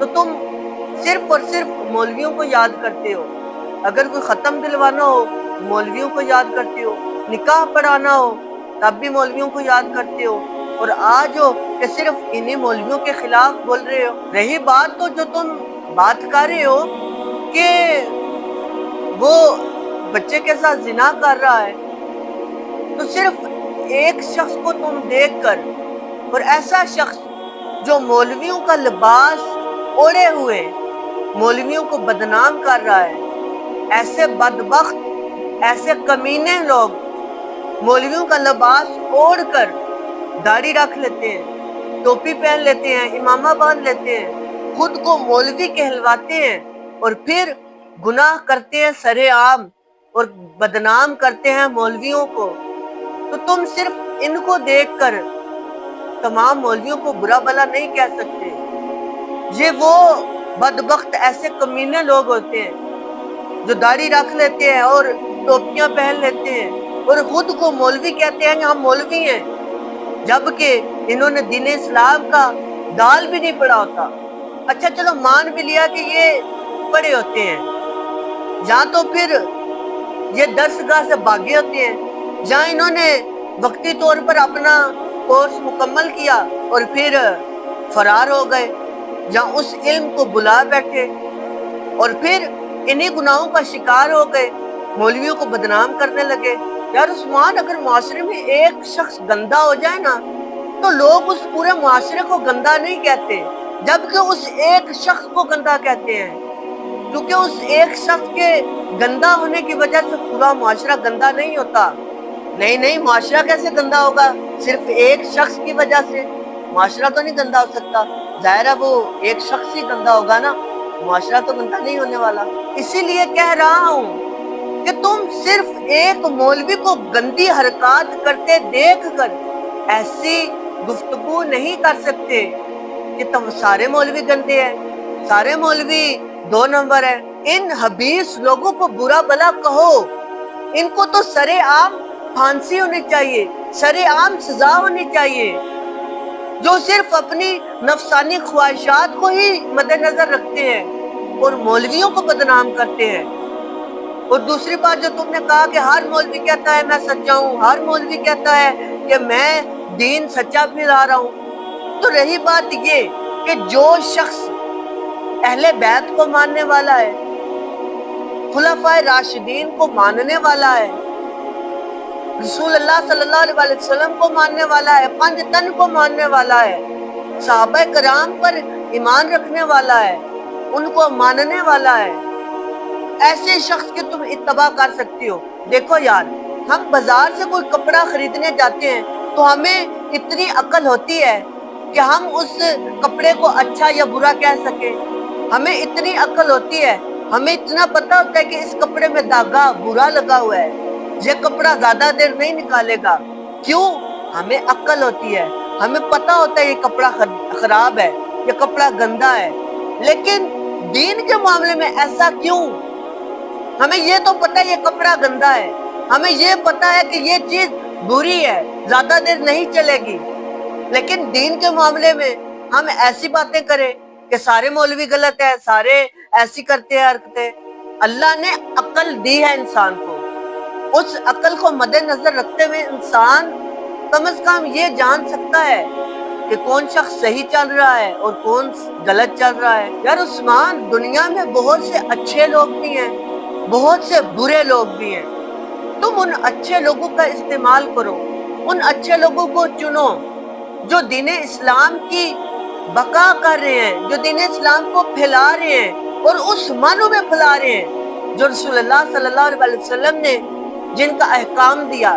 تو تم صرف اور صرف مولویوں کو یاد کرتے ہو. اگر کوئی ختم دلوانا ہو مولویوں کو یاد کرتے ہو, نکاح پڑھانا ہو تب بھی مولویوں کو یاد کرتے ہو, اور آج ہو کہ صرف انہی مولویوں کے خلاف بول رہے ہو. رہی بات تو جو تم بات کر رہے ہو کہ وہ بچے کے ساتھ زنا کر رہا ہے, تو صرف ایک شخص کو تم دیکھ کر, اور ایسا شخص جو مولویوں کا لباس اوڑے ہوئے مولویوں کو بدنام کر رہا ہے, ایسے بدبخت, ایسے کمینے لوگ مولویوں کا لباس اوڑھ کر داڑھی رکھ لیتے ہیں, ٹوپی پہن لیتے ہیں, امامہ باندھ لیتے ہیں, خود کو مولوی کہلواتے ہیں, اور پھر گناہ کرتے ہیں سرے عام اور بدنام کرتے ہیں مولویوں کو. تو تم صرف ان کو دیکھ کر تمام مولویوں کو برا بھلا نہیں کہہ سکتے. یہ وہ بدبخت ایسے کمینے لوگ ہوتے ہیں جو داڑھی رکھ لیتے ہیں اور ٹوپیاں پہن لیتے ہیں اور خود کو مولوی کہتے ہیں کہ ہم مولوی ہیں, جبکہ انہوں نے دین اسلام کا دال بھی نہیں پڑھا ہوتا. اچھا چلو مان بھی لیا کہ یہ پڑھے ہوتے ہیں, یا تو پھر یہ درسگاہ سے بھاگے ہوتے ہیں, جہاں انہوں نے وقتی طور پر اپنا کورس مکمل کیا اور پھر فرار ہو گئے, جہاں اس علم کو بلا بیٹھے اور پھر انہی گناہوں کا شکار ہو گئے, مولویوں کو بدنام کرنے لگے. یار عثمان, اگر معاشرے میں ایک شخص گندا ہو جائے نا تو لوگ اس پورے معاشرے کو گندا نہیں کہتے, جبکہ اس ایک شخص کو گندا کہتے ہیں, کیونکہ اس ایک شخص کے گندا ہونے کی وجہ سے پورا معاشرہ گندا نہیں ہوتا. نہیں, معاشرہ کیسے گندا ہوگا؟ صرف ایک شخص کی وجہ سے معاشرہ تو نہیں گندا ہو سکتا. ظاہر ہے وہ ایک شخص ہی گندا ہوگا نا, معاشرہ تو گندا نہیں ہونے والا. اسی لیے کہہ رہا ہوں کہ تم صرف ایک مولوی کو گندی حرکات کرتے دیکھ کر ایسی گفتگو نہیں کر سکتے کہ تم سارے مولوی گندے ہیں, سارے مولوی 2 نمبر ہیں. ان حبیث لوگوں کو برا بھلا کہو, ان کو تو سرے عام پھانسی ہونی چاہیے, سرے عام سزا ہونی چاہیے, جو صرف اپنی نفسانی خواہشات کو ہی مد نظر رکھتے ہیں اور مولویوں کو بدنام کرتے ہیں. اور دوسری بات جو تم نے کہا کہ ہر مولوی کہتا ہے میں سچا ہوں, ہر مولوی کہتا ہے کہ میں دین سچا پھیلا رہا ہوں, تو رہی بات یہ کہ جو شخص اہل بیت کو ماننے والا ہے, خلفائے راشدین کو ماننے والا ہے, رسول اللہ صلی اللہ علیہ وسلم کو ماننے والا ہے, 5 تن کو ماننے والا ہے, صحابہ کرام پر ایمان رکھنے والا ہے, ان کو ماننے والا ہے, ایسے شخص کی تم اتباع کر سکتی ہو. دیکھو یار, ہم بازار سے کوئی کپڑا خریدنے جاتے ہیں تو ہمیں اتنی عقل ہوتی ہے کہ ہم اس کپڑے کو اچھا یا برا کہہ سکیں. ہمیں اتنی عقل ہوتی ہے, ہمیں اتنا پتا ہوتا ہے کہ اس کپڑے میں داغا برا لگا ہوا ہے, یہ کپڑا زیادہ دیر نہیں نکالے گا. کیوں؟ ہمیں عقل ہوتی ہے, ہمیں پتا ہوتا ہے یہ کپڑا خراب ہے, یہ کپڑا گندا ہے. لیکن دین کے معاملے میں ایسا کیوں؟ ہمیں یہ تو پتا ہے یہ کپڑا گندا ہے, ہمیں یہ پتا ہے کہ یہ چیز بری ہے, زیادہ دیر نہیں چلے گی, لیکن دین کے معاملے میں ہم ایسی باتیں کریں کہ سارے مولوی غلط ہے, سارے ایسی کرتے ہیں حرکتیں. اللہ نے عقل دی ہے انسان کو, اس عقل کو مد نظر رکھتے ہوئے انسان کم از کم یہ جان سکتا ہے کہ کون شخص صحیح چل رہا ہے اور کون غلط چل رہا ہے. یار عثمان, دنیا میں بہت سے اچھے لوگ بھی ہیں, بہت سے برے لوگ بھی ہیں. تم ان اچھے لوگوں کا استعمال کرو, ان اچھے لوگوں کو چنو جو دین اسلام کی بقا کر رہے ہیں, جو دین اسلام کو پھیلا رہے ہیں اور اس معنوں میں پھیلا رہے ہیں جو رسول اللہ صلی اللہ علیہ وسلم نے جن کا احکام دیا,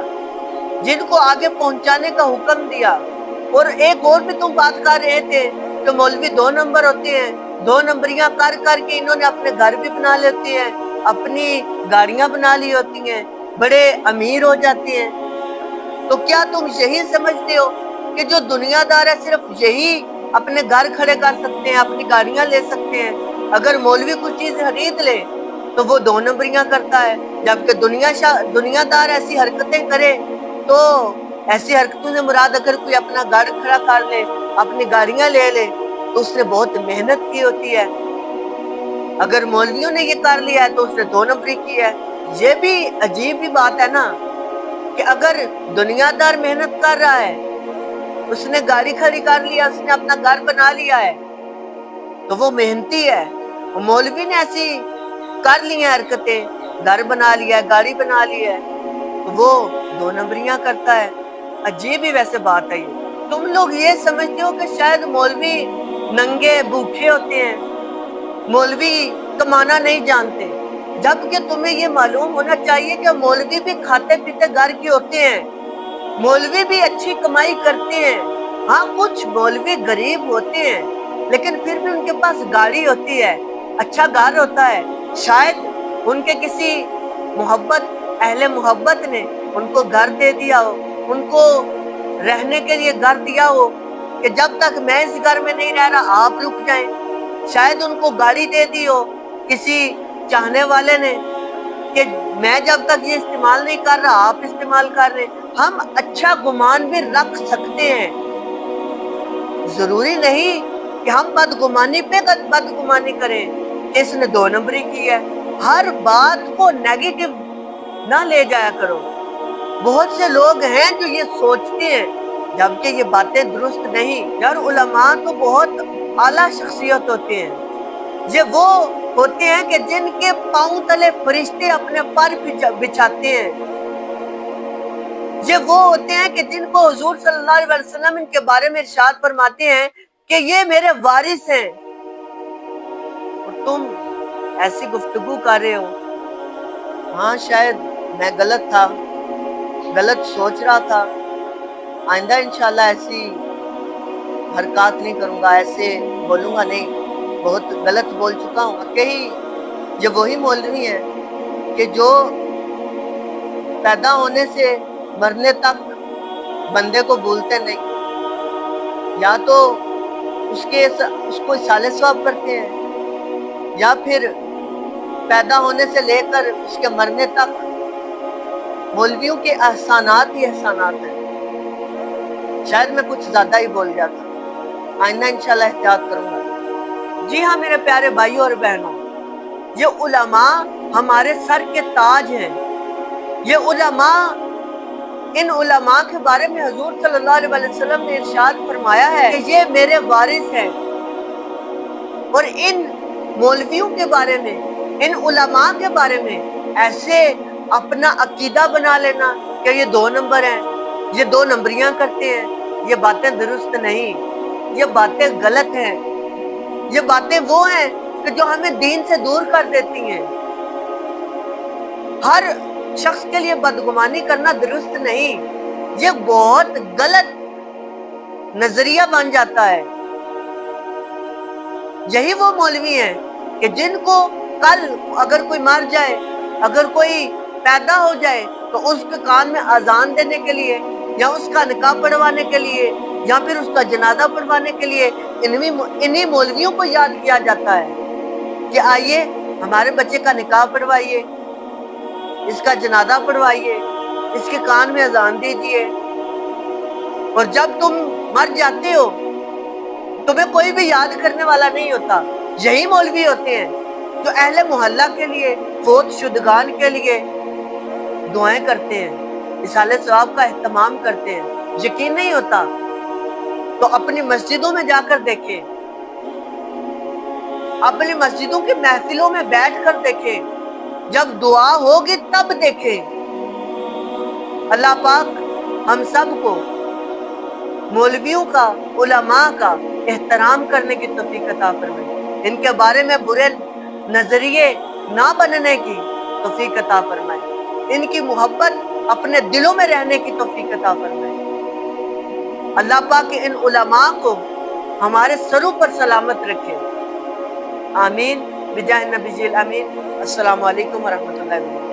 جن کو آگے پہنچانے کا حکم دیا. اور ایک اور بھی تم بات کر رہے تھے کہ مولوی 2 نمبر ہوتے ہیں, 2 نمبریاں کر کر کے انہوں نے اپنے گھر بھی بنا لیتے ہیں, اپنی گاڑیاں بنا لی ہوتی ہیں, بڑے امیر ہو جاتے ہیں. تو کیا تم یہی سمجھتے ہو کہ جو دنیا دار ہے صرف یہی اپنے گھر کھڑے کر سکتے ہیں, اپنی گاڑیاں لے سکتے ہیں؟ اگر مولوی کوئی چیز خرید لے تو وہ 2 نمبریاں کرتا ہے, جبکہ دنیا دار ایسی حرکتیں کرے تو ایسی حرکتوں سے مراد اگر کوئی اپنا گھر کھڑا کر لے, اپنی گاڑیاں لے لے, تو اس نے بہت محنت کی ہوتی ہے. اگر مولویوں نے یہ کر لیا ہے تو اس نے 2 نمبری کی ہے. یہ بھی عجیب بھی بات ہے نا کہ اگر دنیا دار محنت کر رہا ہے، اس نے گاڑی کھڑی کر لیا، اس نے اپنا گھر بنا لیا ہے، تو وہ محنتی ہے. مولوی نے ایسی کر لی ہیں حرکتیں، گھر بنا لیا ہے، گاڑی بنا لی ہے، تو وہ 2 نمبریاں کرتا ہے. عجیب ہی ویسے بات ہے یہ. تم لوگ یہ سمجھتے ہو کہ شاید مولوی ننگے بھوکے ہوتے ہیں، مولوی کمانا نہیں جانتے، جبکہ تمہیں یہ معلوم ہونا چاہیے کہ مولوی بھی کھاتے پیتے گھر کے ہوتے ہیں، مولوی بھی اچھی کمائی کرتے ہیں. ہاں کچھ مولوی غریب ہوتے ہیں لیکن پھر بھی ان کے پاس گاڑی ہوتی ہے، اچھا گھر ہوتا ہے. شاید ان کے کسی اہل محبت نے ان کو گھر دے دیا ہو، ان کو رہنے کے لیے گھر دیا ہو کہ جب تک میں اس گھر میں نہیں رہ رہا آپ رک جائیں. شاید ان کو گاڑی دے دی ہو کسی چاہنے والے نے کہ میں جب تک یہ استعمال نہیں کر رہا آپ استعمال کر رہے. ہم اچھا گمان بھی رکھ سکتے ہیں، ضروری نہیں کہ ہم بدگمانی پہ بدگمانی کریں. اس نے 2 نمبری کی ہے. ہر بات کو نیگیٹو نہ لے جایا کرو. بہت سے لوگ ہیں جو یہ سوچتے ہیں جبکہ یہ باتیں درست نہیں. یار علماء تو بہت اعلیٰ شخصیت ہوتے ہیں. یہ وہ ہوتے ہیں کہ جن کے پاؤں تلے فرشتے اپنے پر بچھاتے ہیں. یہ وہ ہوتے ہیں کہ جن کو حضور صلی اللہ علیہ وسلم ان کے بارے میں ارشاد فرماتے ہیں کہ یہ میرے وارث ہیں. اور تم ایسی گفتگو کر رہے ہو. ہاں شاید میں غلط تھا، غلط سوچ رہا تھا. آئندہ انشاءاللہ ایسی حرکات نہیں کروں گا، ایسے بولوں گا نہیں. بہت غلط بول چکا ہوں. کہیں یہ وہی مولوی ہیں کہ جو پیدا ہونے سے مرنے تک بندے کو بھولتے نہیں، یا تو اس کو اصالہ ثواب کرتے ہیں، یا پھر پیدا ہونے سے لے کر اس کے مرنے تک مولویوں کے احسانات ہی احسانات ہیں. شاید میں کچھ زیادہ ہی بول گیا تھا، آئندہ انشاءاللہ احتیاط کروں گا. جی ہاں میرے پیارے بھائیوں اور بہنوں، یہ علماء ہمارے سر کے تاج ہیں. یہ علماء، ان علماء کے بارے میں حضور صلی اللہ علیہ وسلم نے ارشاد فرمایا ہے کہ یہ میرے وارث ہیں. اور ان مولویوں کے بارے میں، ان علماء کے بارے میں ایسے اپنا عقیدہ بنا لینا کہ یہ 2 نمبر ہیں، یہ 2 نمبریاں کرتے ہیں، یہ باتیں درست نہیں، یہ باتیں غلط ہیں. یہ باتیں وہ ہیں کہ جو ہمیں دین سے دور کر دیتی ہیں. ہر شخص کے لیے بدگمانی کرنا درست نہیں، یہ بہت غلط نظریہ بن جاتا ہے. یہی وہ مولوی ہیں کہ جن کو کل اگر کوئی مر جائے، اگر کوئی پیدا ہو جائے تو اس کے کان میں اذان دینے کے لیے، یا اس کا نکاح پڑھوانے کے لیے، یا پھر اس کا جنازہ پڑھوانے کے لیے انہی مولویوں کو یاد کیا جاتا ہے کہ آئیے ہمارے بچے کا نکاح پڑھوائیے، اس کا جنازہ پڑھوائیے، اس کے کان میں اذان دیجیے. اور جب تم مر جاتے ہو تمہیں کوئی بھی یاد کرنے والا نہیں ہوتا. یہی مولوی ہوتے ہیں جو اہل محلہ کے لیے، فوت شدگان کے لیے دعائیں کرتے ہیں، اصالہ ثواب کا اہتمام کرتے ہیں. یقین نہیں ہوتا تو اپنی مسجدوں میں جا کر دیکھیں، اپنی مسجدوں کی محفلوں میں بیٹھ کر دیکھیں، جب دعا ہوگی تب دیکھیں. اللہ پاک ہم سب کو مولویوں کا، علماء کا احترام کرنے کی توفیق عطا فرمائے، ان کے بارے میں برے نظریے نہ بننے کی توفیق عطا فرمائے، ان کی محبت اپنے دلوں میں رہنے کی توفیق عطا فرمائے. اللہ پاک ان علماء کو ہمارے سروں پر سلامت رکھے. آمین بجاہ نبی الامین. السلام علیکم ورحمۃ اللہ وبرکاتہ.